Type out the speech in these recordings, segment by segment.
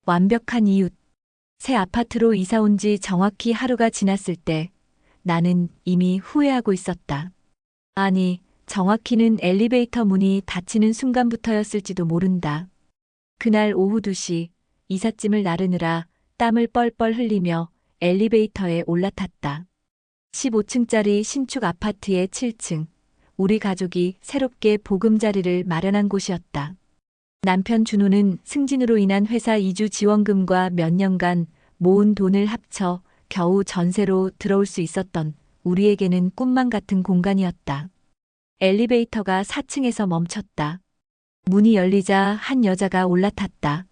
완벽한 이웃. 새 아파트로 이사 온 지 정확히 하루가 지났을 때 나는 이미 후회하고 있었다. 아니, 정확히는 엘리베이터 문이 닫히는 순간부터였을지도 모른다. 그날 오후 2시 이삿짐을 나르느라 땀을 뻘뻘 흘리며 엘리베이터에 올라탔다. 15층짜리 신축 아파트의 7층. 우리 가족이 새롭게 보금자리를 마련한 곳이었다. 남편 준호는 승진으로 인한 회사 이주 지원금과 몇 년간 모은 돈을 합쳐 겨우 전세로 들어올 수 있었던 우리에게는 꿈만 같은 공간이었다. 엘리베이터가 4층에서 멈췄다. 문이 열리자 한 여자가 올라탔다.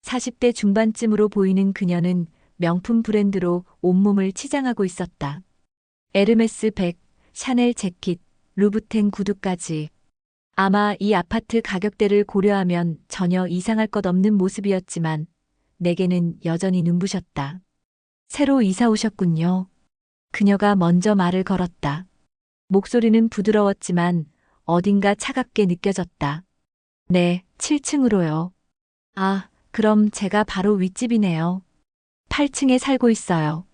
40대 중반쯤으로 보이는 그녀는 명품 브랜드로 온몸을 치장하고 있었다. 에르메스 백, 샤넬 재킷, 루브텐 구두까지. 아마 이 아파트 가격대를 고려하면 전혀 이상할 것 없는 모습이었지만 내게는 여전히 눈부셨다. 새로 이사 오셨군요. 그녀가 먼저 말을 걸었다. 목소리는 부드러웠지만 어딘가 차갑게 느껴졌다. 네, 7층으로요. 아, 그럼 제가 바로 윗집이네요. 8층에 살고 있어요.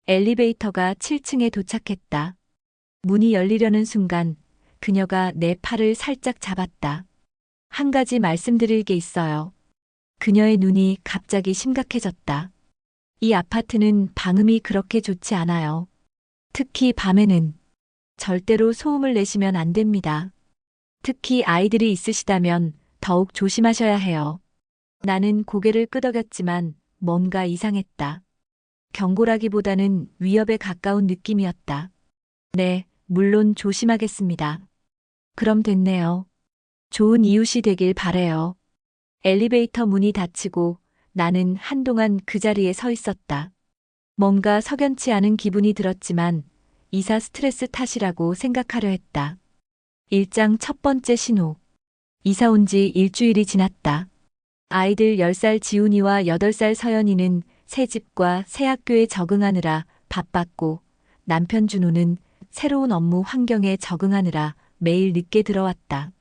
엘리베이터가 7층에 도착했다. 문이 열리려는 순간 그녀가 내 팔을 살짝 잡았다. 한 가지 말씀드릴 게 있어요. 그녀의 눈이 갑자기 심각해졌다. 이 아파트는 방음이 그렇게 좋지 않아요. 특히 밤에는. 절대로 소음을 내시면 안 됩니다. 특히 아이들이 있으시다면 더욱 조심하셔야 해요. 나는 고개를 끄덕였지만 뭔가 이상했다. 경고라기보다는 위협에 가까운 느낌이었다. 네, 물론 조심하겠습니다. 그럼 됐네요. 좋은 이웃이 되길 바래요. 엘리베이터 문이 닫히고 나는 한동안 그 자리에 서 있었다. 뭔가 석연치 않은 기분이 들었지만 이사 스트레스 탓이라고 생각하려 했다. 일장 첫 번째 신호. 이사 온 지 일주일이 지났다. 아이들 10살 지훈이와 8살 서연이는 새 집과 새 학교에 적응하느라 바빴고 남편 준호는 새로운 업무 환경에 적응하느라 매일 늦게 들어왔다.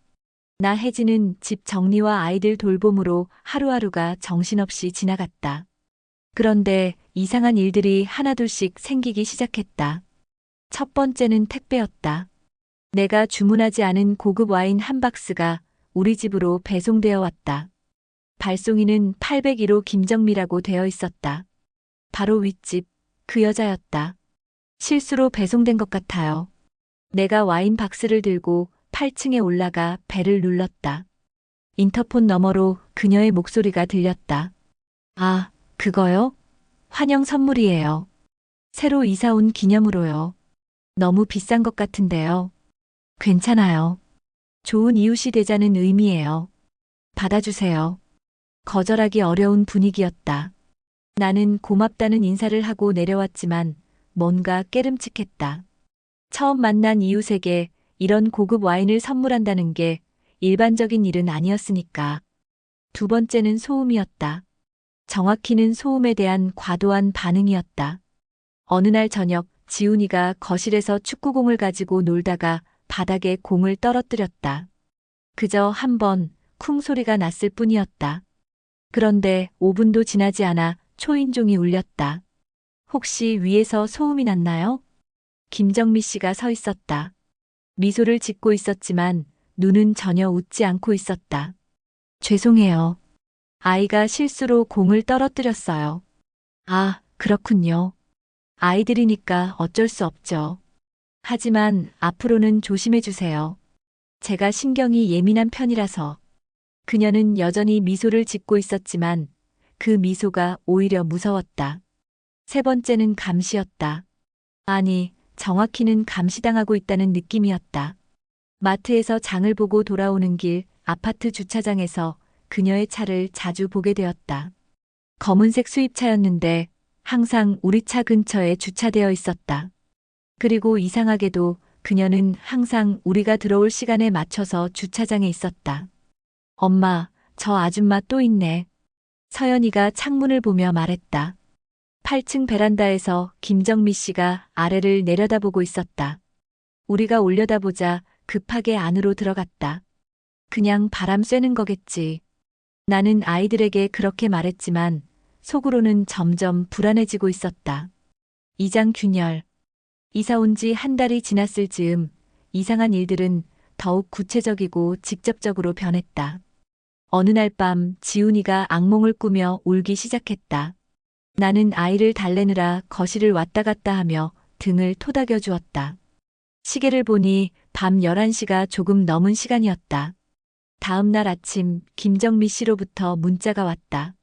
나 혜진은 집 정리와 아이들 돌봄으로 하루하루가 정신없이 지나갔다. 그런데 이상한 일들이 하나둘씩 생기기 시작했다. 첫 번째는 택배였다. 내가 주문하지 않은 고급 와인 한 박스가 우리 집으로 배송되어 왔다. 발송인은 801호 김정미라고 되어 있었다. 바로 윗집, 그 여자였다. 실수로 배송된 것 같아요. 내가 와인 박스를 들고 8층에 올라가 벨을 눌렀다. 인터폰 너머로 그녀의 목소리가 들렸다. 아, 그거요? 환영 선물이에요. 새로 이사 온 기념으로요. 너무 비싼 것 같은데요. 괜찮아요. 좋은 이웃이 되자는 의미예요. 받아주세요. 거절하기 어려운 분위기였다. 나는 고맙다는 인사를 하고 내려왔지만 뭔가 깨름칙했다. 처음 만난 이웃에게 이런 고급 와인을 선물한다는 게 일반적인 일은 아니었으니까. 두 번째는 소음이었다. 정확히는 소음에 대한 과도한 반응이었다. 어느 날 저녁 지훈이가 거실에서 축구공을 가지고 놀다가 바닥에 공을 떨어뜨렸다. 그저 한 번 쿵 소리가 났을 뿐이었다. 그런데 5분도 지나지 않아 초인종이 울렸다. 혹시 위에서 소음이 났나요? 김정미 씨가 서 있었다. 미소를 짓고 있었지만 눈은 전혀 웃지 않고 있었다. 죄송해요. 아이가 실수로 공을 떨어뜨렸어요. 아, 그렇군요. 아이들이니까 어쩔 수 없죠. 하지만 앞으로는 조심해 주세요. 제가 신경이 예민한 편이라서. 그녀는 여전히 미소를 짓고 있었지만 그 미소가 오히려 무서웠다. 세 번째는 감시였다. 아니, 정확히는 감시당하고 있다는 느낌이었다. 마트에서 장을 보고 돌아오는 길 아파트 주차장에서 그녀의 차를 자주 보게 되었다. 검은색 수입차였는데 항상 우리 차 근처에 주차되어 있었다. 그리고 이상하게도 그녀는 항상 우리가 들어올 시간에 맞춰서 주차장에 있었다. 엄마, 저 아줌마 또 있네. 서연이가 창문을 보며 말했다. 8층 베란다에서 김정미 씨가 아래를 내려다보고 있었다. 우리가 올려다보자 급하게 안으로 들어갔다. 그냥 바람 쐬는 거겠지. 나는 아이들에게 그렇게 말했지만 속으로는 점점 불안해지고 있었다. 이장 균열. 이사 온 지 한 달이 지났을 즈음 이상한 일들은 더욱 구체적이고 직접적으로 변했다. 어느 날 밤 지훈이가 악몽을 꾸며 울기 시작했다. 나는 아이를 달래느라 거실을 왔다 갔다 하며 등을 토닥여 주었다. 시계를 보니 밤 11시가 조금 넘은 시간이었다. 다음 날 아침 김정미 씨로부터 문자가 왔다.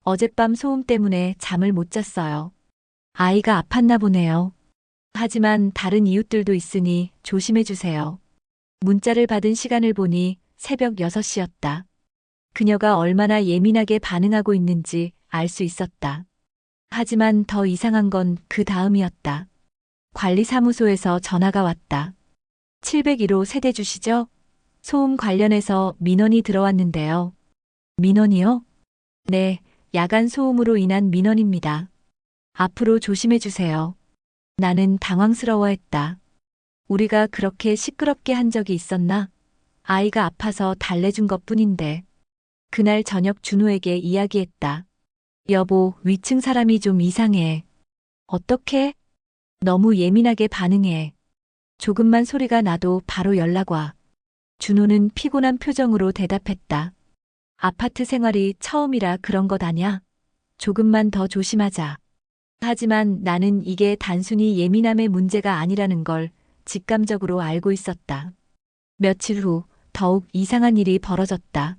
어젯밤 소음 때문에 잠을 못 잤어요. 아이가 아팠나 보네요. 하지만 다른 이웃들도 있으니 조심해 주세요. 문자를 받은 시간을 보니 새벽 6시였다. 그녀가 얼마나 예민하게 반응하고 있는지 알 수 있었다. 하지만 더 이상한 건 그 다음이었다. 관리사무소에서 전화가 왔다. 701호 세대 주시죠? 소음 관련해서 민원이 들어왔는데요. 민원이요? 네, 야간 소음으로 인한 민원입니다. 앞으로 조심해 주세요. 나는 당황스러워했다. 우리가 그렇게 시끄럽게 한 적이 있었나? 아이가 아파서 달래준 것뿐인데. 그날 저녁 준호에게 이야기했다. 여보, 위층 사람이 좀 이상해. 어떻게? 너무 예민하게 반응해. 조금만 소리가 나도 바로 연락 와. 준호는 피곤한 표정으로 대답했다. 아파트 생활이 처음이라 그런 것 아냐? 조금만 더 조심하자. 하지만 나는 이게 단순히 예민함의 문제가 아니라는 걸 직감적으로 알고 있었다. 며칠 후 더욱 이상한 일이 벌어졌다.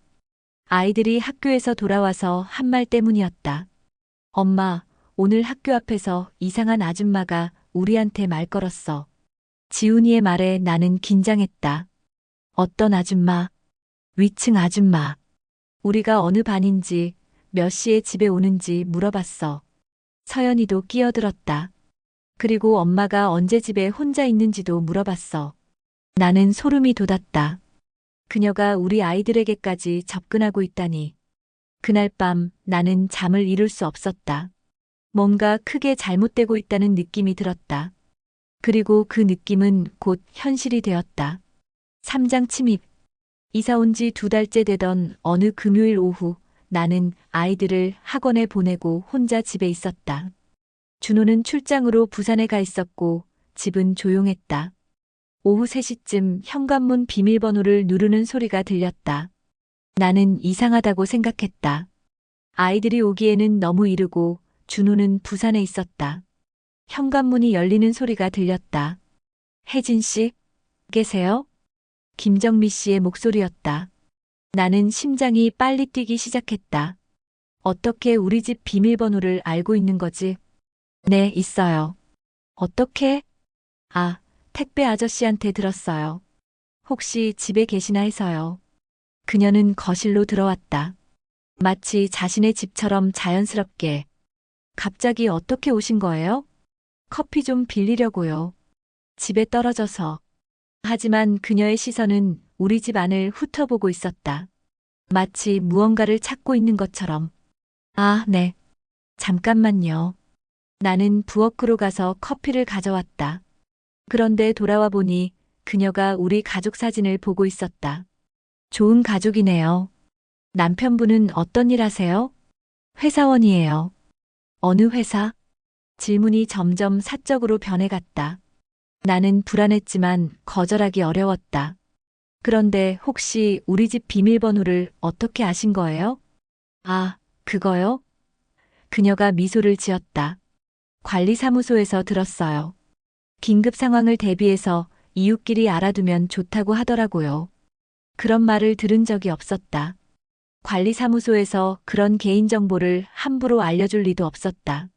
아이들이 학교에서 돌아와서 한 말 때문이었다. 엄마, 오늘 학교 앞에서 이상한 아줌마가 우리한테 말 걸었어. 지훈이의 말에 나는 긴장했다. 어떤 아줌마? 위층 아줌마. 우리가 어느 반인지, 몇 시에 집에 오는지 물어봤어. 서연이도 끼어들었다. 그리고 엄마가 언제 집에 혼자 있는지도 물어봤어. 나는 소름이 돋았다. 그녀가 우리 아이들에게까지 접근하고 있다니. 그날 밤 나는 잠을 이룰 수 없었다. 뭔가 크게 잘못되고 있다는 느낌이 들었다. 그리고 그 느낌은 곧 현실이 되었다. 3장 침입. 이사 온 지 2달째 되던 어느 금요일 오후 나는 아이들을 학원에 보내고 혼자 집에 있었다. 준호는 출장으로 부산에 가 있었고 집은 조용했다. 오후 3시쯤 현관문 비밀번호를 누르는 소리가 들렸다. 나는 이상하다고 생각했다. 아이들이 오기에는 너무 이르고 준호는 부산에 있었다. 현관문이 열리는 소리가 들렸다. 혜진 씨, 계세요? 김정미 씨의 목소리였다. 나는 심장이 빨리 뛰기 시작했다. 어떻게 우리 집 비밀번호를 알고 있는 거지? 네, 있어요. 어떻게? 아, 택배 아저씨한테 들었어요. 혹시 집에 계시나 해서요. 그녀는 거실로 들어왔다. 마치 자신의 집처럼 자연스럽게. 갑자기 어떻게 오신 거예요? 커피 좀 빌리려고요. 집에 떨어져서. 하지만 그녀의 시선은 우리 집 안을 훑어보고 있었다. 마치 무언가를 찾고 있는 것처럼. 아, 네. 잠깐만요. 나는 부엌으로 가서 커피를 가져왔다. 그런데 돌아와 보니 그녀가 우리 가족 사진을 보고 있었다. 좋은 가족이네요. 남편분은 어떤 일 하세요? 회사원이에요. 어느 회사? 질문이 점점 사적으로 변해갔다. 나는 불안했지만 거절하기 어려웠다. 그런데 혹시 우리 집 비밀번호를 어떻게 아신 거예요? 아, 그거요? 그녀가 미소를 지었다. 관리사무소에서 들었어요. 긴급 상황을 대비해서 이웃끼리 알아두면 좋다고 하더라고요. 그런 말을 들은 적이 없었다. 관리사무소에서 그런 개인정보를 함부로 알려줄 리도 없었다.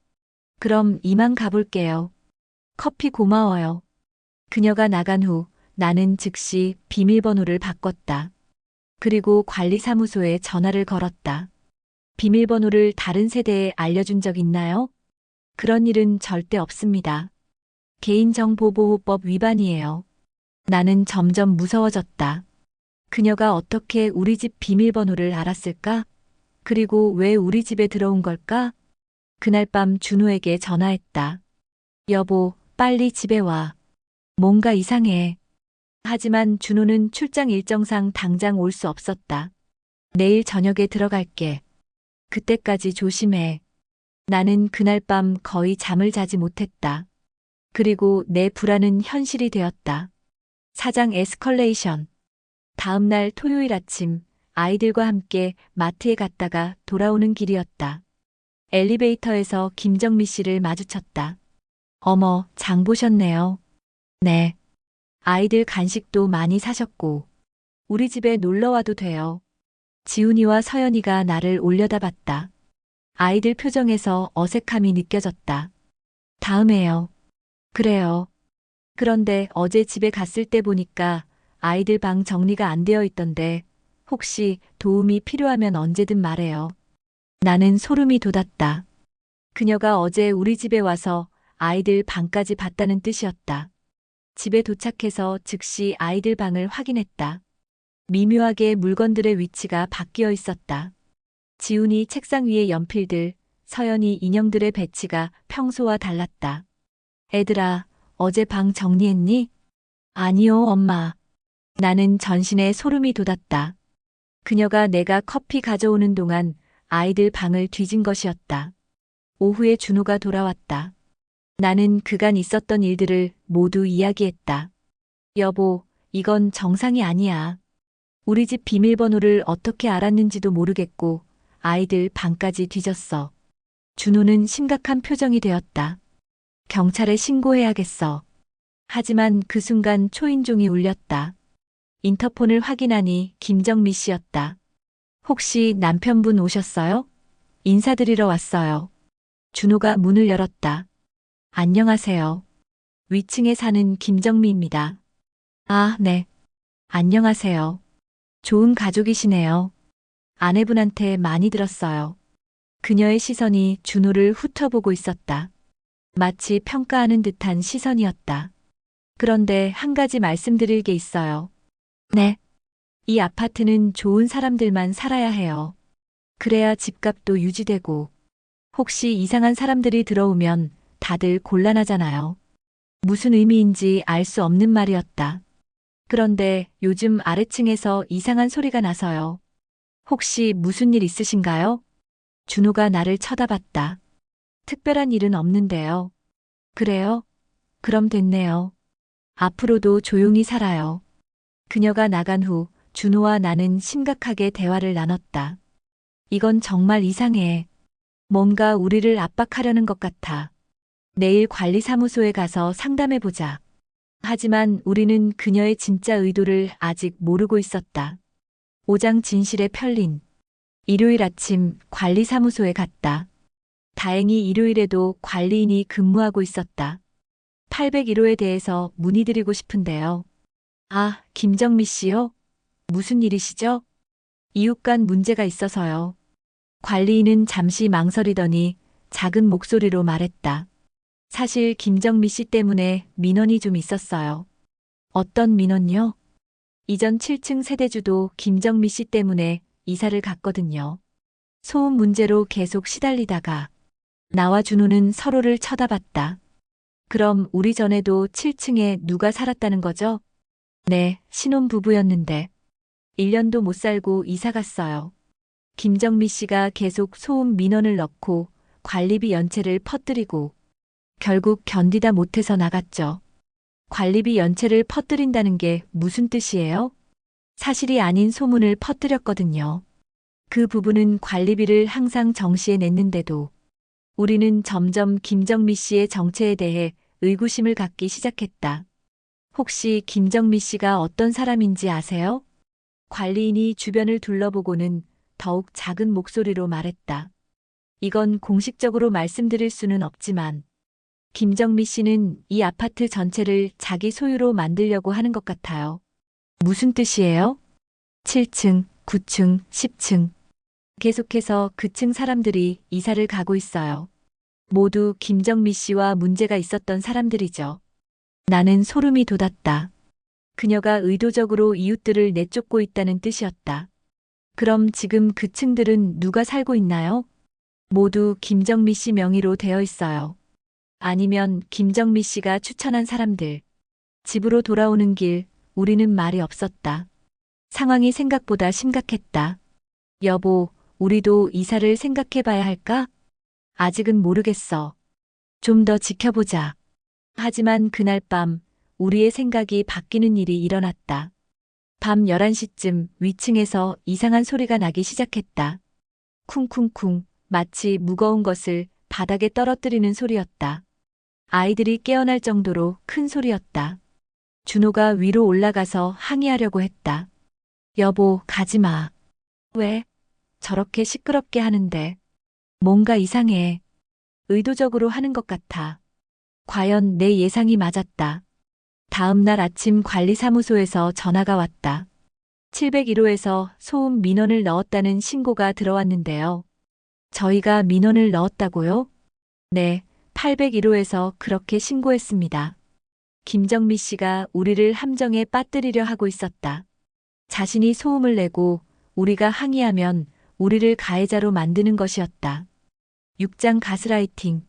그럼 이만 가볼게요. 커피 고마워요. 그녀가 나간 후 나는 즉시 비밀번호를 바꿨다. 그리고 관리사무소에 전화를 걸었다. 비밀번호를 다른 세대에 알려준 적 있나요? 그런 일은 절대 없습니다. 개인정보보호법 위반이에요. 나는 점점 무서워졌다. 그녀가 어떻게 우리 집 비밀번호를 알았을까? 그리고 왜 우리 집에 들어온 걸까? 그날 밤 준호에게 전화했다. 여보, 빨리 집에 와. 뭔가 이상해. 하지만 준호는 출장 일정상 당장 올 수 없었다. 내일 저녁에 들어갈게. 그때까지 조심해. 나는 그날 밤 거의 잠을 자지 못했다. 그리고 내 불안은 현실이 되었다. 사장 에스컬레이션. 다음 날 토요일 아침, 아이들과 함께 마트에 갔다가 돌아오는 길이었다. 엘리베이터에서 김정미 씨를 마주쳤다. 어머, 장 보셨네요. 네. 아이들 간식도 많이 사셨고, 우리 집에 놀러 와도 돼요. 지훈이와 서연이가 나를 올려다봤다. 아이들 표정에서 어색함이 느껴졌다. 다음에요. 그래요. 그런데 어제 집에 갔을 때 보니까 아이들 방 정리가 안 되어 있던데 혹시 도움이 필요하면 언제든 말해요. 나는 소름이 돋았다. 그녀가 어제 우리 집에 와서 아이들 방까지 봤다는 뜻이었다. 집에 도착해서 즉시 아이들 방을 확인했다. 미묘하게 물건들의 위치가 바뀌어 있었다. 지훈이 책상 위에 연필들, 서연이 인형들의 배치가 평소와 달랐다. 애들아, 어제 방 정리했니? 아니요, 엄마. 나는 전신에 소름이 돋았다. 그녀가 내가 커피 가져오는 동안 아이들 방을 뒤진 것이었다. 오후에 준호가 돌아왔다. 나는 그간 있었던 일들을 모두 이야기했다. 여보, 이건 정상이 아니야. 우리 집 비밀번호를 어떻게 알았는지도 모르겠고 아이들 방까지 뒤졌어. 준호는 심각한 표정이 되었다. 경찰에 신고해야겠어. 하지만 그 순간 초인종이 울렸다. 인터폰을 확인하니 김정미 씨였다. 혹시 남편분 오셨어요? 인사드리러 왔어요. 준호가 문을 열었다. 안녕하세요. 위층에 사는 김정미입니다. 아, 네. 안녕하세요. 좋은 가족이시네요. 아내분한테 많이 들었어요. 그녀의 시선이 준호를 훑어보고 있었다. 마치 평가하는 듯한 시선이었다. 그런데 한 가지 말씀드릴 게 있어요. 네. 이 아파트는 좋은 사람들만 살아야 해요. 그래야 집값도 유지되고, 혹시 이상한 사람들이 들어오면 다들 곤란하잖아요. 무슨 의미인지 알 수 없는 말이었다. 그런데 요즘 아래층에서 이상한 소리가 나서요. 혹시 무슨 일 있으신가요? 준호가 나를 쳐다봤다. 특별한 일은 없는데요. 그래요? 그럼 됐네요. 앞으로도 조용히 살아요. 그녀가 나간 후 준호와 나는 심각하게 대화를 나눴다. 이건 정말 이상해. 뭔가 우리를 압박하려는 것 같아. 내일 관리사무소에 가서 상담해보자. 하지만 우리는 그녀의 진짜 의도를 아직 모르고 있었다. 오장 진실의 편린. 일요일 아침 관리사무소에 갔다. 다행히 일요일에도 관리인이 근무하고 있었다. 801호에 대해서 문의드리고 싶은데요. 아, 김정미 씨요? 무슨 일이시죠? 이웃 간 문제가 있어서요. 관리인은 잠시 망설이더니 작은 목소리로 말했다. 사실 김정미 씨 때문에 민원이 좀 있었어요. 어떤 민원요? 이전 7층 세대주도 김정미 씨 때문에 이사를 갔거든요. 소음 문제로 계속 시달리다가 나와 준호는 서로를 쳐다봤다. 그럼 우리 전에도 7층에 누가 살았다는 거죠? 네, 신혼부부였는데 1년도 못 살고 이사 갔어요. 김정미 씨가 계속 소음 민원을 넣고 관리비 연체를 퍼뜨리고 결국 견디다 못해서 나갔죠. 관리비 연체를 퍼뜨린다는 게 무슨 뜻이에요? 사실이 아닌 소문을 퍼뜨렸거든요. 그 부분은 관리비를 항상 정시에 냈는데도 우리는 점점 김정미 씨의 정체에 대해 의구심을 갖기 시작했다. 혹시 김정미 씨가 어떤 사람인지 아세요? 관리인이 주변을 둘러보고는 더욱 작은 목소리로 말했다. 이건 공식적으로 말씀드릴 수는 없지만 김정미 씨는 이 아파트 전체를 자기 소유로 만들려고 하는 것 같아요. 무슨 뜻이에요? 7층, 9층, 10층. 계속해서 그 층 사람들이 이사를 가고 있어요. 모두 김정미 씨와 문제가 있었던 사람들이죠. 나는 소름이 돋았다. 그녀가 의도적으로 이웃들을 내쫓고 있다는 뜻이었다. 그럼 지금 그 층들은 누가 살고 있나요? 모두 김정미 씨 명의로 되어 있어요. 아니면 김정미 씨가 추천한 사람들. 집으로 돌아오는 길, 우리는 말이 없었다. 상황이 생각보다 심각했다. 여보, 우리도 이사를 생각해 봐야 할까? 아직은 모르겠어. 좀 더 지켜보자. 하지만 그날 밤 우리의 생각이 바뀌는 일이 일어났다. 밤 11시쯤 위층에서 이상한 소리가 나기 시작했다. 쿵쿵쿵, 마치 무거운 것을 바닥에 떨어뜨리는 소리였다. 아이들이 깨어날 정도로 큰 소리였다. 준호가 위로 올라가서 항의하려고 했다. 여보, 가지 마. 왜? 저렇게 시끄럽게 하는데. 뭔가 이상해. 의도적으로 하는 것 같아. 과연 내 예상이 맞았다. 다음 날 아침 관리사무소에서 전화가 왔다. 701호에서 소음 민원을 넣었다는 신고가 들어왔는데요. 저희가 민원을 넣었다고요? 네, 801호에서 그렇게 신고했습니다. 김정미 씨가 우리를 함정에 빠뜨리려 하고 있었다. 자신이 소음을 내고 우리가 항의하면 우리를 가해자로 만드는 것이었다. 6장 가스라이팅.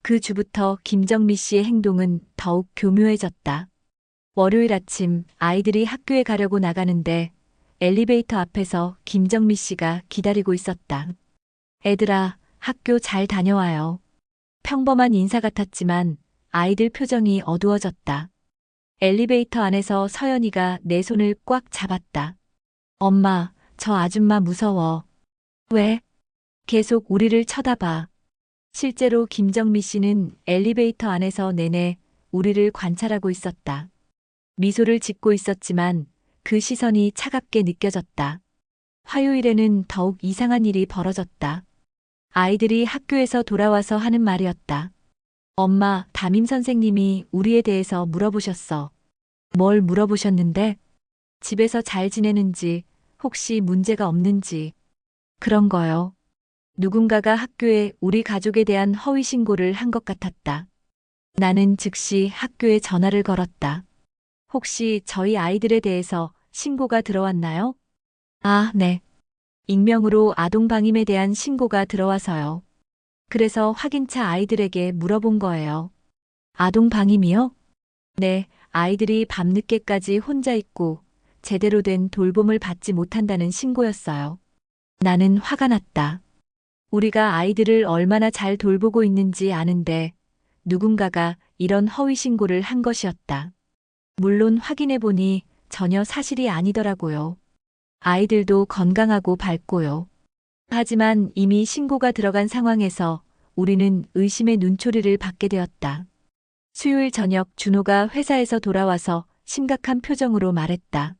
그 주부터 김정미 씨의 행동은 더욱 교묘해졌다. 월요일 아침 아이들이 학교에 가려고 나가는데 엘리베이터 앞에서 김정미 씨가 기다리고 있었다. 애들아, 학교 잘 다녀와요. 평범한 인사 같았지만 아이들 표정이 어두워졌다. 엘리베이터 안에서 서연이가 내 손을 꽉 잡았다. 엄마, 저 아줌마 무서워. 왜? 계속 우리를 쳐다봐. 실제로 김정미 씨는 엘리베이터 안에서 내내 우리를 관찰하고 있었다. 미소를 짓고 있었지만 그 시선이 차갑게 느껴졌다. 화요일에는 더욱 이상한 일이 벌어졌다. 아이들이 학교에서 돌아와서 하는 말이었다. 엄마, 담임 선생님이 우리에 대해서 물어보셨어. 뭘 물어보셨는데? 집에서 잘 지내는지, 혹시 문제가 없는지. 그런 거요. 누군가가 학교에 우리 가족에 대한 허위 신고를 한 것 같았다. 나는 즉시 학교에 전화를 걸었다. 혹시 저희 아이들에 대해서 신고가 들어왔나요? 아, 네. 익명으로 아동방임에 대한 신고가 들어와서요. 그래서 확인차 아이들에게 물어본 거예요. 아동방임이요? 네, 아이들이 밤늦게까지 혼자 있고 제대로 된 돌봄을 받지 못한다는 신고였어요. 나는 화가 났다. 우리가 아이들을 얼마나 잘 돌보고 있는지 아는데 누군가가 이런 허위 신고를 한 것이었다. 물론 확인해보니 전혀 사실이 아니더라고요. 아이들도 건강하고 밝고요. 하지만 이미 신고가 들어간 상황에서 우리는 의심의 눈초리를 받게 되었다. 수요일 저녁 준호가 회사에서 돌아와서 심각한 표정으로 말했다.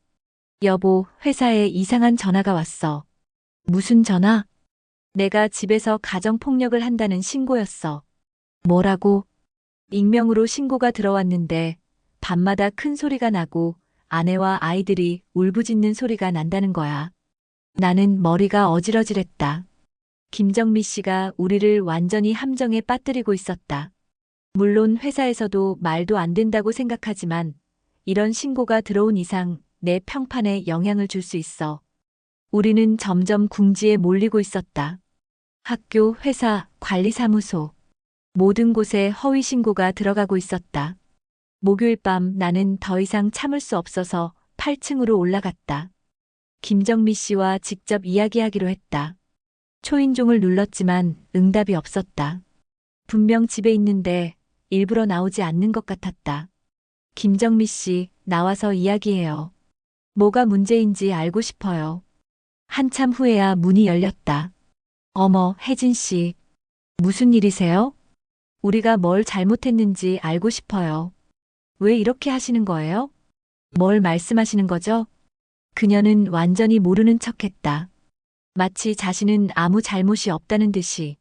여보, 회사에 이상한 전화가 왔어. 무슨 전화? 내가 집에서 가정폭력을 한다는 신고였어. 뭐라고? 익명으로 신고가 들어왔는데 밤마다 큰 소리가 나고 아내와 아이들이 울부짖는 소리가 난다는 거야. 나는 머리가 어지러질했다. 김정미 씨가 우리를 완전히 함정에 빠뜨리고 있었다. 물론 회사에서도 말도 안 된다고 생각하지만 이런 신고가 들어온 이상 내 평판에 영향을 줄 수 있어. 우리는 점점 궁지에 몰리고 있었다. 학교, 회사, 관리사무소. 모든 곳에 허위 신고가 들어가고 있었다. 목요일 밤 나는 더 이상 참을 수 없어서 8층으로 올라갔다. 김정미 씨와 직접 이야기하기로 했다. 초인종을 눌렀지만 응답이 없었다. 분명 집에 있는데 일부러 나오지 않는 것 같았다. 김정미 씨, 나와서 이야기해요. 뭐가 문제인지 알고 싶어요. 한참 후에야 문이 열렸다. 어머, 혜진 씨. 무슨 일이세요? 우리가 뭘 잘못했는지 알고 싶어요. 왜 이렇게 하시는 거예요? 뭘 말씀하시는 거죠? 그녀는 완전히 모르는 척했다. 마치 자신은 아무 잘못이 없다는 듯이.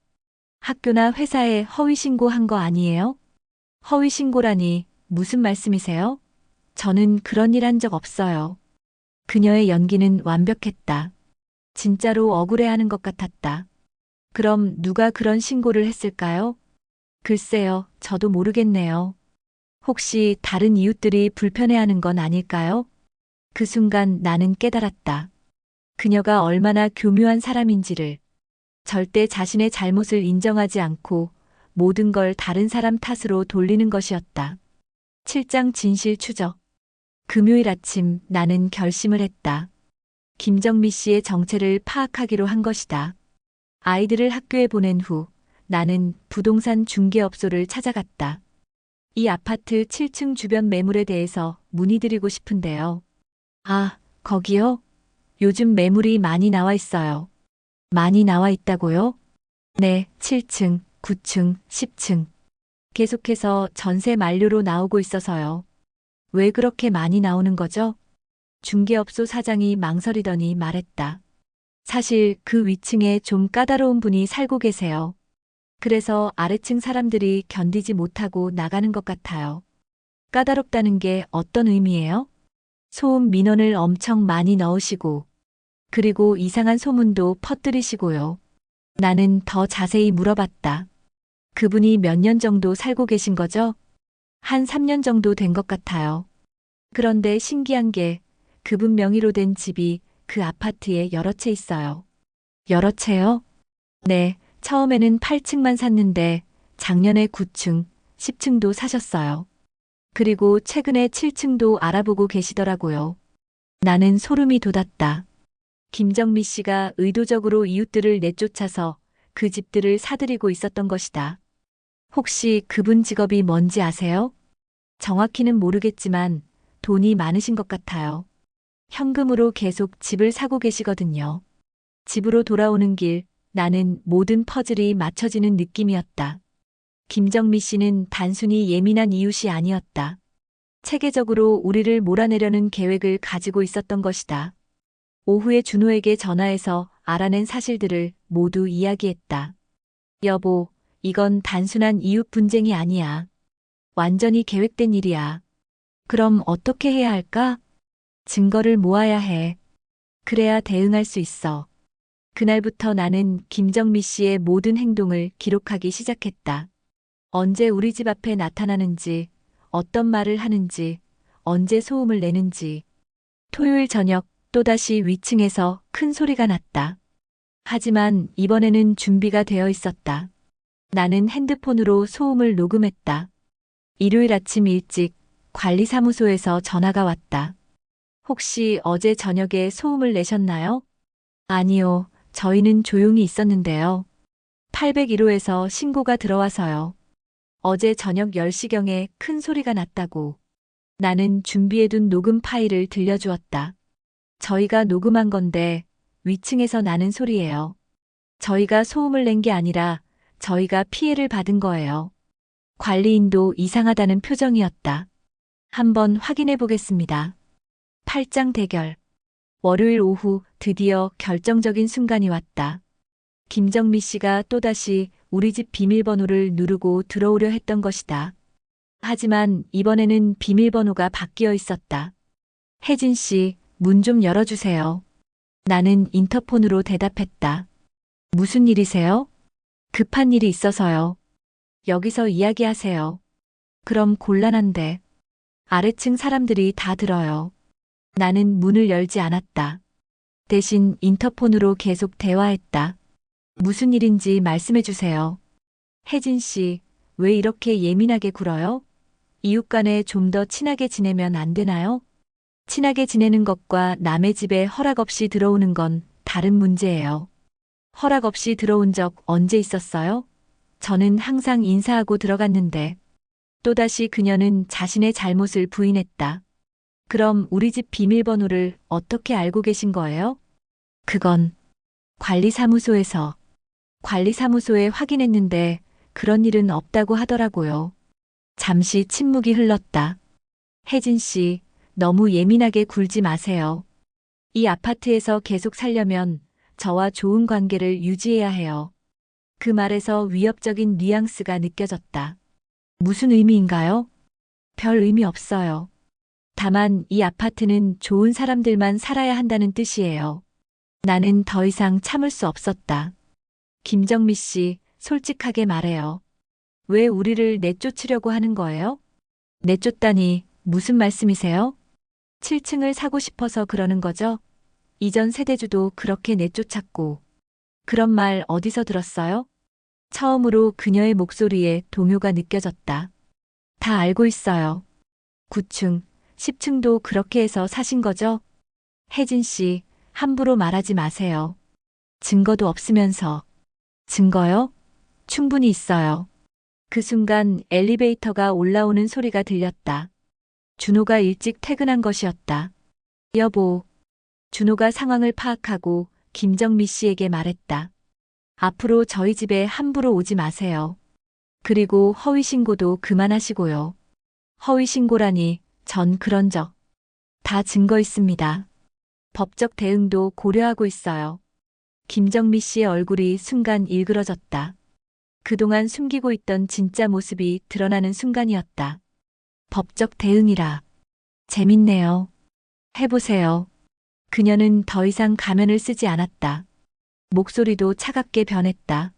학교나 회사에 허위 신고한 거 아니에요? 허위 신고라니 무슨 말씀이세요? 저는 그런 일 한 적 없어요. 그녀의 연기는 완벽했다. 진짜로 억울해하는 것 같았다. 그럼 누가 그런 신고를 했을까요? 글쎄요, 저도 모르겠네요. 혹시 다른 이웃들이 불편해하는 건 아닐까요? 그 순간 나는 깨달았다. 그녀가 얼마나 교묘한 사람인지를. 절대 자신의 잘못을 인정하지 않고 모든 걸 다른 사람 탓으로 돌리는 것이었다. 7장 진실 추적. 금요일 아침 나는 결심을 했다. 김정미 씨의 정체를 파악하기로 한 것이다. 아이들을 학교에 보낸 후 나는 부동산 중개업소를 찾아갔다. 이 아파트 7층 주변 매물에 대해서 문의드리고 싶은데요. 아, 거기요? 요즘 매물이 많이 나와 있어요. 많이 나와 있다고요? 네, 7층, 9층, 10층. 계속해서 전세 만료로 나오고 있어서요. 왜 그렇게 많이 나오는 거죠? 중개업소 사장이 망설이더니 말했다. 사실 그 위층에 좀 까다로운 분이 살고 계세요. 그래서 아래층 사람들이 견디지 못하고 나가는 것 같아요. 까다롭다는 게 어떤 의미예요? 소음 민원을 엄청 많이 넣으시고, 그리고 이상한 소문도 퍼뜨리시고요. 나는 더 자세히 물어봤다. 그분이 몇 년 정도 살고 계신 거죠? 한 3년 정도 된 것 같아요. 그런데 신기한 게 그분 명의로 된 집이 그 아파트에 여러 채 있어요. 여러 채요? 네, 처음에는 8층만 샀는데 작년에 9층, 10층도 사셨어요. 그리고 최근에 7층도 알아보고 계시더라고요. 나는 소름이 돋았다. 김정미 씨가 의도적으로 이웃들을 내쫓아서 그 집들을 사들이고 있었던 것이다. 혹시 그분 직업이 뭔지 아세요? 정확히는 모르겠지만 돈이 많으신 것 같아요. 현금으로 계속 집을 사고 계시거든요. 집으로 돌아오는 길, 나는 모든 퍼즐이 맞춰지는 느낌이었다. 김정미 씨는 단순히 예민한 이웃이 아니었다. 체계적으로 우리를 몰아내려는 계획을 가지고 있었던 것이다. 오후에 준호에게 전화해서 알아낸 사실들을 모두 이야기했다. 여보, 이건 단순한 이웃 분쟁이 아니야. 완전히 계획된 일이야. 그럼 어떻게 해야 할까? 증거를 모아야 해. 그래야 대응할 수 있어. 그날부터 나는 김정미 씨의 모든 행동을 기록하기 시작했다. 언제 우리 집 앞에 나타나는지, 어떤 말을 하는지, 언제 소음을 내는지. 토요일 저녁 또다시 위층에서 큰 소리가 났다. 하지만 이번에는 준비가 되어 있었다. 나는 핸드폰으로 소음을 녹음했다. 일요일 아침 일찍 관리사무소에서 전화가 왔다. 혹시 어제 저녁에 소음을 내셨나요? 아니요, 저희는 조용히 있었는데요. 801호에서 신고가 들어와서요. 어제 저녁 10시경에 큰 소리가 났다고. 나는 준비해둔 녹음 파일을 들려주었다. 저희가 녹음한 건데 위층에서 나는 소리예요. 저희가 소음을 낸 게 아니라 저희가 피해를 받은 거예요. 관리인도 이상하다는 표정이었다. 한번 확인해 보겠습니다. 8장 대결. 월요일 오후 드디어 결정적인 순간이 왔다. 김정미 씨가 또다시 우리 집 비밀번호를 누르고 들어오려 했던 것이다. 하지만 이번에는 비밀번호가 바뀌어 있었다. 혜진 씨, 문 좀 열어주세요. 나는 인터폰으로 대답했다. 무슨 일이세요? 급한 일이 있어서요. 여기서 이야기하세요. 그럼 곤란한데. 아래층 사람들이 다 들어요. 나는 문을 열지 않았다. 대신 인터폰으로 계속 대화했다. 무슨 일인지 말씀해 주세요. 혜진 씨, 왜 이렇게 예민하게 굴어요? 이웃 간에 좀 더 친하게 지내면 안 되나요? 친하게 지내는 것과 남의 집에 허락 없이 들어오는 건 다른 문제예요. 허락 없이 들어온 적 언제 있었어요? 저는 항상 인사하고 들어갔는데. 또다시 그녀는 자신의 잘못을 부인했다. 그럼 우리 집 비밀번호를 어떻게 알고 계신 거예요? 그건 관리사무소에서. 관리사무소에 확인했는데 그런 일은 없다고 하더라고요. 잠시 침묵이 흘렀다. 혜진 씨, 너무 예민하게 굴지 마세요. 이 아파트에서 계속 살려면 저와 좋은 관계를 유지해야 해요. 그 말에서 위협적인 뉘앙스가 느껴졌다. 무슨 의미인가요? 별 의미 없어요. 다만 이 아파트는 좋은 사람들만 살아야 한다는 뜻이에요. 나는 더 이상 참을 수 없었다. 김정미 씨, 솔직하게 말해요. 왜 우리를 내쫓으려고 하는 거예요? 내쫓다니 무슨 말씀이세요? 7층을 사고 싶어서 그러는 거죠? 이전 세대주도 그렇게 내쫓았고. 그런 말 어디서 들었어요? 처음으로 그녀의 목소리에 동요가 느껴졌다. 다 알고 있어요. 9층, 10층도 그렇게 해서 사신 거죠? 혜진 씨, 함부로 말하지 마세요. 증거도 없으면서. 증거요? 충분히 있어요. 그 순간 엘리베이터가 올라오는 소리가 들렸다. 준호가 일찍 퇴근한 것이었다. 여보. 준호가 상황을 파악하고 김정미 씨에게 말했다. 앞으로 저희 집에 함부로 오지 마세요. 그리고 허위 신고도 그만하시고요. 허위 신고라니 전 그런 적 다 증거 있습니다. 법적 대응도 고려하고 있어요. 김정미 씨의 얼굴이 순간 일그러졌다. 그동안 숨기고 있던 진짜 모습이 드러나는 순간이었다. 법적 대응이라. 재밌네요. 해보세요. 그녀는 더 이상 가면을 쓰지 않았다. 목소리도 차갑게 변했다.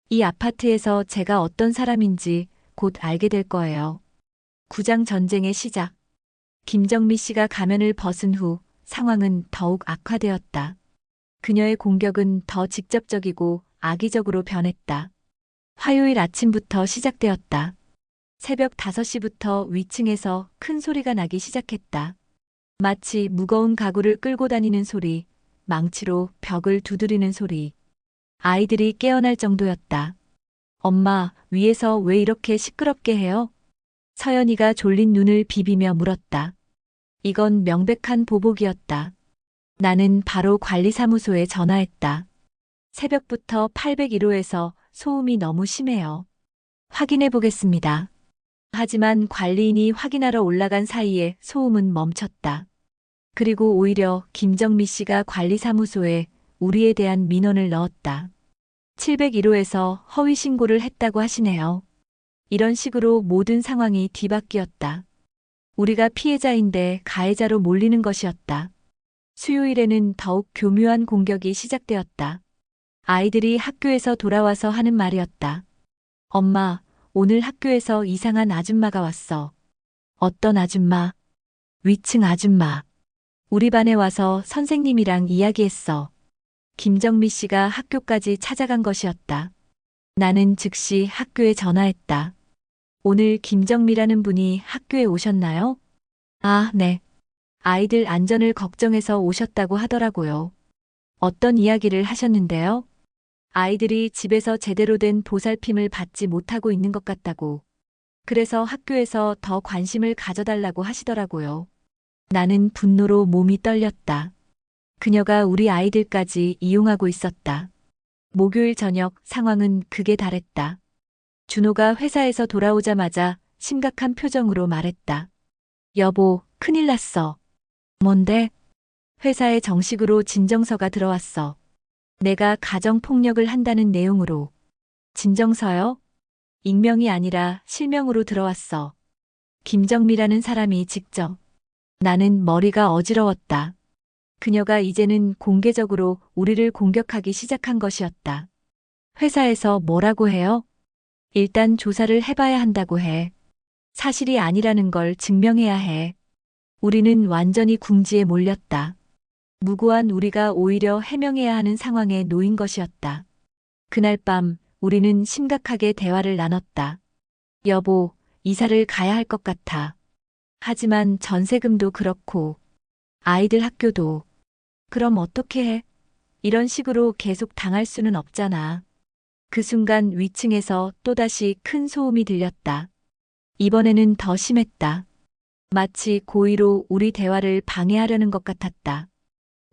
이 아파트에서 제가 어떤 사람인지 곧 알게 될 거예요. 구장 전쟁의 시작. 김정미 씨가 가면을 벗은 후 상황은 더욱 악화되었다. 그녀의 공격은 더 직접적이고 악의적으로 변했다. 화요일 아침부터 시작되었다. 새벽 5시부터 위층에서 큰 소리가 나기 시작했다. 마치 무거운 가구를 끌고 다니는 소리, 망치로 벽을 두드리는 소리. 아이들이 깨어날 정도였다. 엄마, 위에서 왜 이렇게 시끄럽게 해요? 서연이가 졸린 눈을 비비며 물었다. 이건 명백한 보복이었다. 나는 바로 관리사무소에 전화했다. 새벽부터 801호에서 소음이 너무 심해요. 확인해 보겠습니다. 하지만 관리인이 확인하러 올라간 사이에 소음은 멈췄다. 그리고 오히려 김정미 씨가 관리사무소에 우리에 대한 민원을 넣었다. 701호에서 허위 신고를 했다고 하시네요. 이런 식으로 모든 상황이 뒤바뀌었다. 우리가 피해자인데 가해자로 몰리는 것이었다. 수요일에는 더욱 교묘한 공격이 시작되었다. 아이들이 학교에서 돌아와서 하는 말이었다. 엄마, 오늘 학교에서 이상한 아줌마가 왔어. 어떤 아줌마? 위층 아줌마. 우리 반에 와서 선생님이랑 이야기했어. 김정미 씨가 학교까지 찾아간 것이었다. 나는 즉시 학교에 전화했다. 오늘 김정미라는 분이 학교에 오셨나요? 아, 네. 아이들 안전을 걱정해서 오셨다고 하더라고요. 어떤 이야기를 하셨는데요? 아이들이 집에서 제대로 된 보살핌을 받지 못하고 있는 것 같다고. 그래서 학교에서 더 관심을 가져달라고 하시더라고요. 나는 분노로 몸이 떨렸다. 그녀가 우리 아이들까지 이용하고 있었다. 목요일 저녁 상황은 극에 달했다. 준호가 회사에서 돌아오자마자 심각한 표정으로 말했다. 여보, 큰일 났어. 뭔데? 회사에 정식으로 진정서가 들어왔어. 내가 가정폭력을 한다는 내용으로. 진정서요? 익명이 아니라 실명으로 들어왔어. 김정미라는 사람이 직접. 나는 머리가 어지러웠다. 그녀가 이제는 공개적으로 우리를 공격하기 시작한 것이었다. 회사에서 뭐라고 해요? 일단 조사를 해봐야 한다고 해. 사실이 아니라는 걸 증명해야 해. 우리는 완전히 궁지에 몰렸다. 무고한 우리가 오히려 해명해야 하는 상황에 놓인 것이었다. 그날 밤 우리는 심각하게 대화를 나눴다. 여보, 이사를 가야 할 것 같아. 하지만 전세금도 그렇고 아이들 학교도. 그럼 어떻게 해? 이런 식으로 계속 당할 수는 없잖아. 그 순간 위층에서 또다시 큰 소음이 들렸다. 이번에는 더 심했다. 마치 고의로 우리 대화를 방해하려는 것 같았다.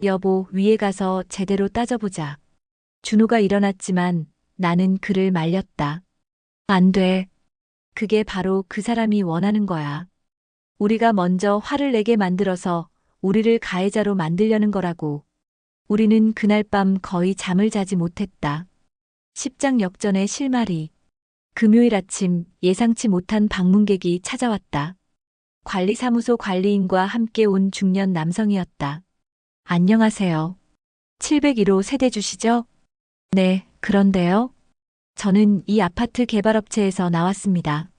여보, 위에 가서 제대로 따져보자. 준호가 일어났지만 나는 그를 말렸다. 안 돼. 그게 바로 그 사람이 원하는 거야. 우리가 먼저 화를 내게 만들어서 우리를 가해자로 만들려는 거라고. 우리는 그날 밤 거의 잠을 자지 못했다. 십장 역전의 실마리. 금요일 아침 예상치 못한 방문객이 찾아왔다. 관리사무소 관리인과 함께 온 중년 남성이었다. 안녕하세요. 701호 세대주시죠? 네, 그런데요. 저는 이 아파트 개발업체에서 나왔습니다.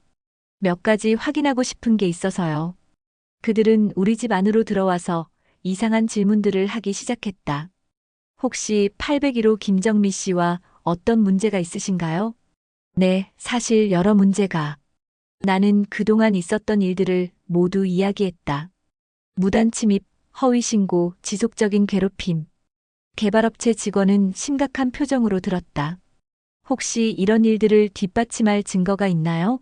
몇 가지 확인하고 싶은 게 있어서요. 그들은 우리 집 안으로 들어와서 이상한 질문들을 하기 시작했다. 혹시 801호 김정미 씨와 어떤 문제가 있으신가요? 네, 사실 여러 문제가. 나는 그동안 있었던 일들을 모두 이야기했다. 무단 침입, 허위 신고, 지속적인 괴롭힘. 개발업체 직원은 심각한 표정으로 들었다. 혹시 이런 일들을 뒷받침할 증거가 있나요?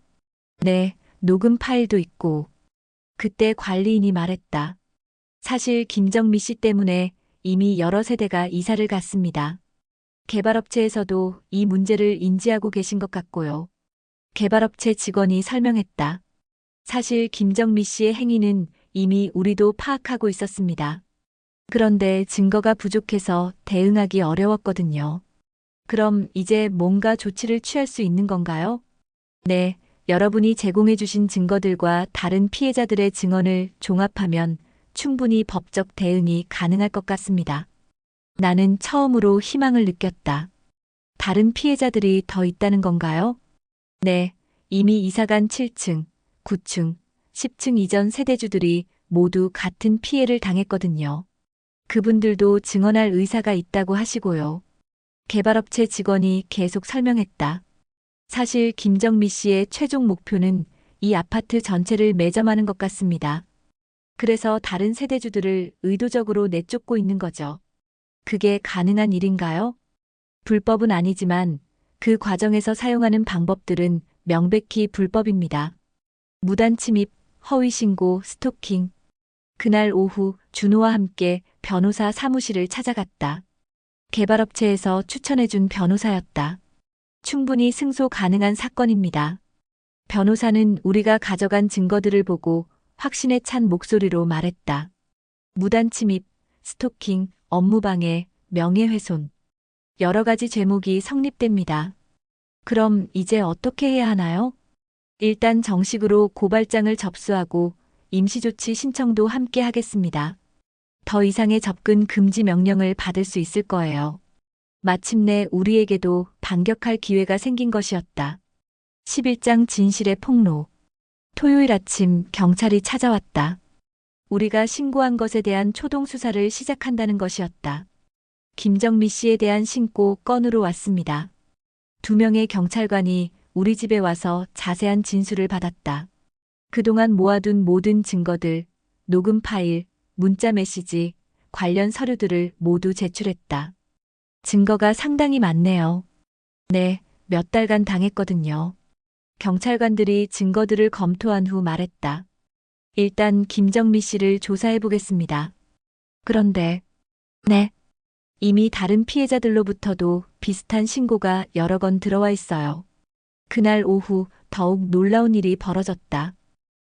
네, 녹음 파일도 있고. 그때 관리인이 말했다. 사실 김정미 씨 때문에 이미 여러 세대가 이사를 갔습니다. 개발업체에서도 이 문제를 인지하고 계신 것 같고요. 개발업체 직원이 설명했다. 사실 김정미 씨의 행위는 이미 우리도 파악하고 있었습니다. 그런데 증거가 부족해서 대응하기 어려웠거든요. 그럼 이제 뭔가 조치를 취할 수 있는 건가요? 네, 여러분이 제공해 주신 증거들과 다른 피해자들의 증언을 종합하면 충분히 법적 대응이 가능할 것 같습니다. 나는 처음으로 희망을 느꼈다. 다른 피해자들이 더 있다는 건가요? 네, 이미 이사간 7층, 9층, 10층 이전 세대주들이 모두 같은 피해를 당했거든요. 그분들도 증언할 의사가 있다고 하시고요. 개발업체 직원이 계속 설명했다. 사실 김정미 씨의 최종 목표는 이 아파트 전체를 매점하는 것 같습니다. 그래서 다른 세대주들을 의도적으로 내쫓고 있는 거죠. 그게 가능한 일인가요? 불법은 아니지만 그 과정에서 사용하는 방법들은 명백히 불법입니다. 무단 침입, 허위 신고, 스토킹. 그날 오후 준호와 함께 변호사 사무실을 찾아갔다. 개발업체에서 추천해준 변호사였다. 충분히 승소 가능한 사건입니다. 변호사는 우리가 가져간 증거들을 보고 확신에 찬 목소리로 말했다. 무단 침입, 스토킹, 업무방해, 명예훼손. 여러 가지 죄목이 성립됩니다. 그럼 이제 어떻게 해야 하나요? 일단 정식으로 고발장을 접수하고 임시조치 신청도 함께 하겠습니다. 더 이상의 접근 금지 명령을 받을 수 있을 거예요. 마침내 우리에게도 반격할 기회가 생긴 것이었다. 11장 진실의 폭로. 토요일 아침 경찰이 찾아왔다. 우리가 신고한 것에 대한 초동 수사를 시작한다는 것이었다. 김정미 씨에 대한 신고 건으로 왔습니다. 2명의 경찰관이 우리 집에 와서 자세한 진술을 받았다. 그동안 모아둔 모든 증거들, 녹음 파일, 문자 메시지, 관련 서류들을 모두 제출했다. 증거가 상당히 많네요. 네, 몇 달간 당했거든요. 경찰관들이 증거들을 검토한 후 말했다. 일단 김정미 씨를 조사해 보겠습니다. 그런데, 네, 이미 다른 피해자들로부터도 비슷한 신고가 여러 건 들어와 있어요. 그날 오후 더욱 놀라운 일이 벌어졌다.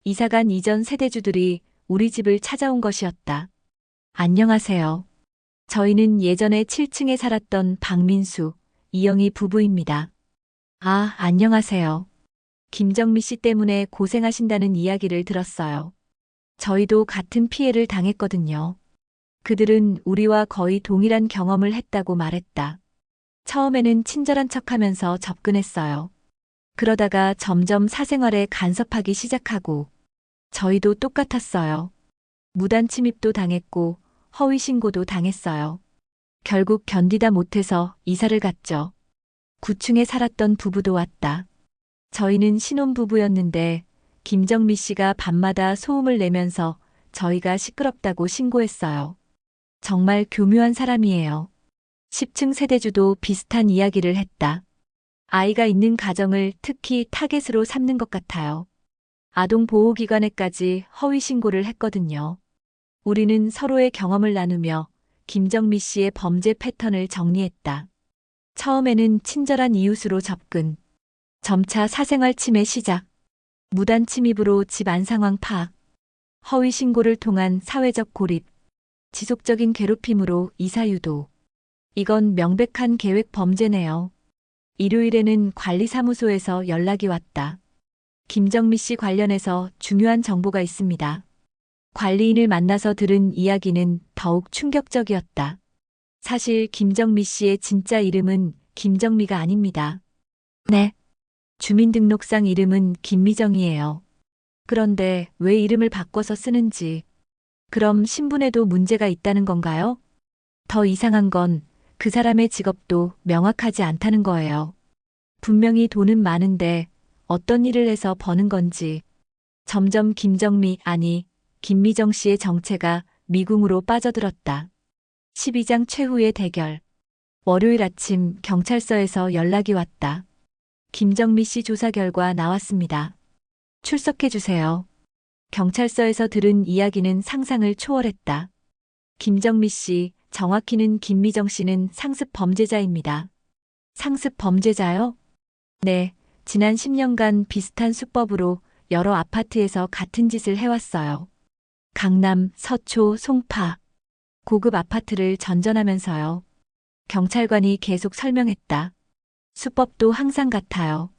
이사간 이전 세대주들이 우리 집을 찾아온 것이었다. 안녕하세요. 저희는 예전에 7층에 살았던 박민수, 이영희 부부입니다. 아, 안녕하세요. 김정미 씨 때문에 고생하신다는 이야기를 들었어요. 저희도 같은 피해를 당했거든요. 그들은 우리와 거의 동일한 경험을 했다고 말했다. 처음에는 친절한 척하면서 접근했어요. 그러다가 점점 사생활에 간섭하기 시작하고 저희도 똑같았어요. 무단 침입도 당했고 허위 신고도 당했어요. 결국 견디다 못해서 이사를 갔죠. 9층에 살았던 부부도 왔다. 저희는 신혼부부였는데 김정미 씨가 밤마다 소음을 내면서 저희가 시끄럽다고 신고했어요. 정말 교묘한 사람이에요. 10층 세대주도 비슷한 이야기를 했다. 아이가 있는 가정을 특히 타겟으로 삼는 것 같아요. 아동보호기관에까지 허위 신고를 했거든요. 우리는 서로의 경험을 나누며 김정미 씨의 범죄 패턴을 정리했다. 처음에는 친절한 이웃으로 접근, 점차 사생활 침해 시작, 무단 침입으로 집 안 상황 파악, 허위 신고를 통한 사회적 고립, 지속적인 괴롭힘으로 이사 유도. 이건 명백한 계획 범죄네요. 일요일에는 관리사무소에서 연락이 왔다. 김정미 씨 관련해서 중요한 정보가 있습니다. 관리인을 만나서 들은 이야기는 더욱 충격적이었다. 사실 김정미 씨의 진짜 이름은 김정미가 아닙니다. 네. 주민등록상 이름은 김미정이에요. 그런데 왜 이름을 바꿔서 쓰는지. 그럼 신분에도 문제가 있다는 건가요? 더 이상한 건 그 사람의 직업도 명확하지 않다는 거예요. 분명히 돈은 많은데 어떤 일을 해서 버는 건지. 점점 김정미, 아니, 김미정 씨의 정체가 미궁으로 빠져들었다. 12장 최후의 대결. 월요일 아침 경찰서에서 연락이 왔다. 김정미 씨 조사 결과 나왔습니다. 출석해 주세요. 경찰서에서 들은 이야기는 상상을 초월했다. 김정미 씨, 정확히는 김미정 씨는 상습 범죄자입니다. 상습 범죄자요? 네, 지난 10년간 비슷한 수법으로 여러 아파트에서 같은 짓을 해왔어요. 강남, 서초, 송파. 고급 아파트를 전전하면서요. 경찰관이 계속 설명했다. 수법도 항상 같아요.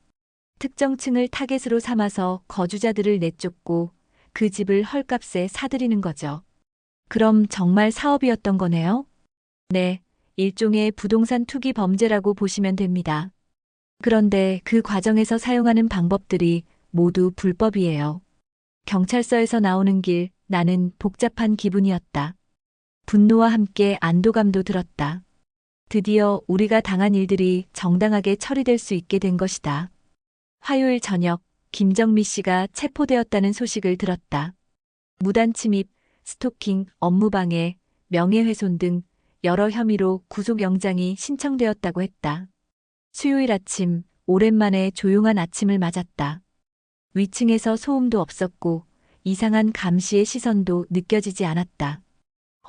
특정층을 타겟으로 삼아서 거주자들을 내쫓고 그 집을 헐값에 사들이는 거죠. 그럼 정말 사업이었던 거네요? 네, 일종의 부동산 투기 범죄라고 보시면 됩니다. 그런데 그 과정에서 사용하는 방법들이 모두 불법이에요. 경찰서에서 나오는 길, 나는 복잡한 기분이었다. 분노와 함께 안도감도 들었다. 드디어 우리가 당한 일들이 정당하게 처리될 수 있게 된 것이다. 화요일 저녁, 김정미 씨가 체포되었다는 소식을 들었다. 무단 침입, 스토킹, 업무방해, 명예훼손 등 여러 혐의로 구속영장이 신청되었다고 했다. 수요일 아침, 오랜만에 조용한 아침을 맞았다. 위층에서 소음도 없었고 이상한 감시의 시선도 느껴지지 않았다.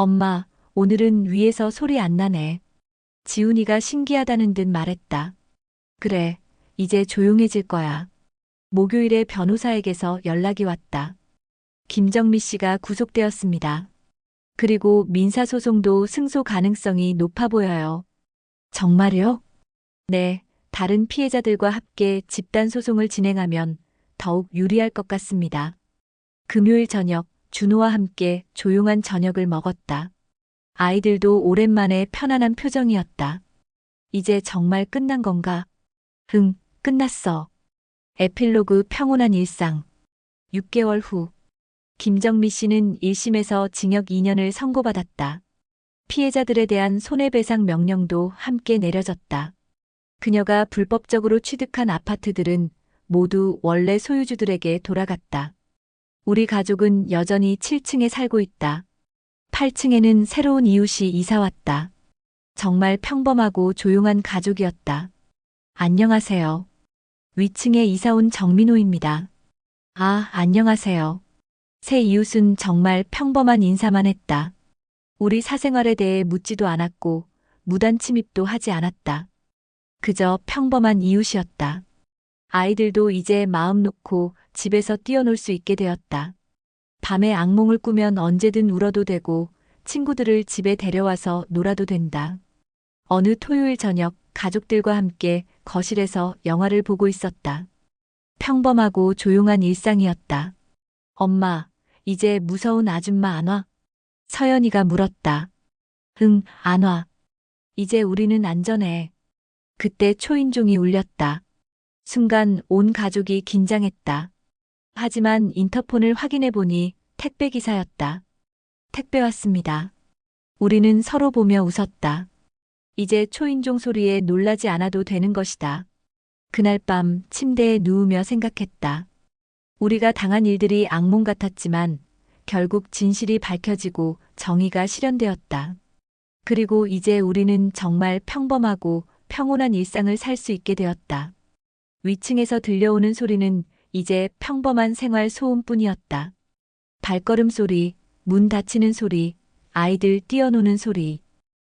엄마, 오늘은 위에서 소리 안 나네. 지훈이가 신기하다는 듯 말했다. 그래, 이제 조용해질 거야. 목요일에 변호사에게서 연락이 왔다. 김정미 씨가 구속되었습니다. 그리고 민사소송도 승소 가능성이 높아 보여요. 정말요? 네, 다른 피해자들과 함께 집단소송을 진행하면 더욱 유리할 것 같습니다. 금요일 저녁, 준호와 함께 조용한 저녁을 먹었다. 아이들도 오랜만에 편안한 표정이었다. 이제 정말 끝난 건가? 응, 끝났어. 에필로그 평온한 일상. 6개월 후, 김정미 씨는 1심에서 징역 2년을 선고받았다. 피해자들에 대한 손해배상 명령도 함께 내려졌다. 그녀가 불법적으로 취득한 아파트들은 모두 원래 소유주들에게 돌아갔다. 우리 가족은 여전히 7층에 살고 있다. 8층에는 새로운 이웃이 이사 왔다. 정말 평범하고 조용한 가족이었다. 안녕하세요. 위층에 이사 온 정민호입니다. 아, 안녕하세요. 새 이웃은 정말 평범한 인사만 했다. 우리 사생활에 대해 묻지도 않았고 무단 침입도 하지 않았다. 그저 평범한 이웃이었다. 아이들도 이제 마음 놓고 집에서 뛰어놀 수 있게 되었다. 밤에 악몽을 꾸면 언제든 울어도 되고 친구들을 집에 데려와서 놀아도 된다. 어느 토요일 저녁 가족들과 함께 거실에서 영화를 보고 있었다. 평범하고 조용한 일상이었다. 엄마, 이제 무서운 아줌마 안 와? 서연이가 물었다. 응, 안 와. 이제 우리는 안전해. 그때 초인종이 울렸다. 순간 온 가족이 긴장했다. 하지만 인터폰을 확인해 보니 택배 기사였다. 택배 왔습니다. 우리는 서로 보며 웃었다. 이제 초인종 소리에 놀라지 않아도 되는 것이다. 그날 밤 침대에 누우며 생각했다. 우리가 당한 일들이 악몽 같았지만 결국 진실이 밝혀지고 정의가 실현되었다. 그리고 이제 우리는 정말 평범하고 평온한 일상을 살 수 있게 되었다. 위층에서 들려오는 소리는 이제 평범한 생활 소음뿐이었다. 발걸음 소리, 문 닫히는 소리, 아이들 뛰어노는 소리.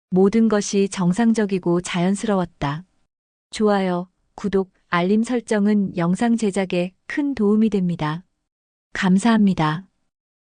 모든 것이 정상적이고 자연스러웠다. 좋아요, 구독, 알림 설정은 영상 제작에 큰 도움이 됩니다. 감사합니다.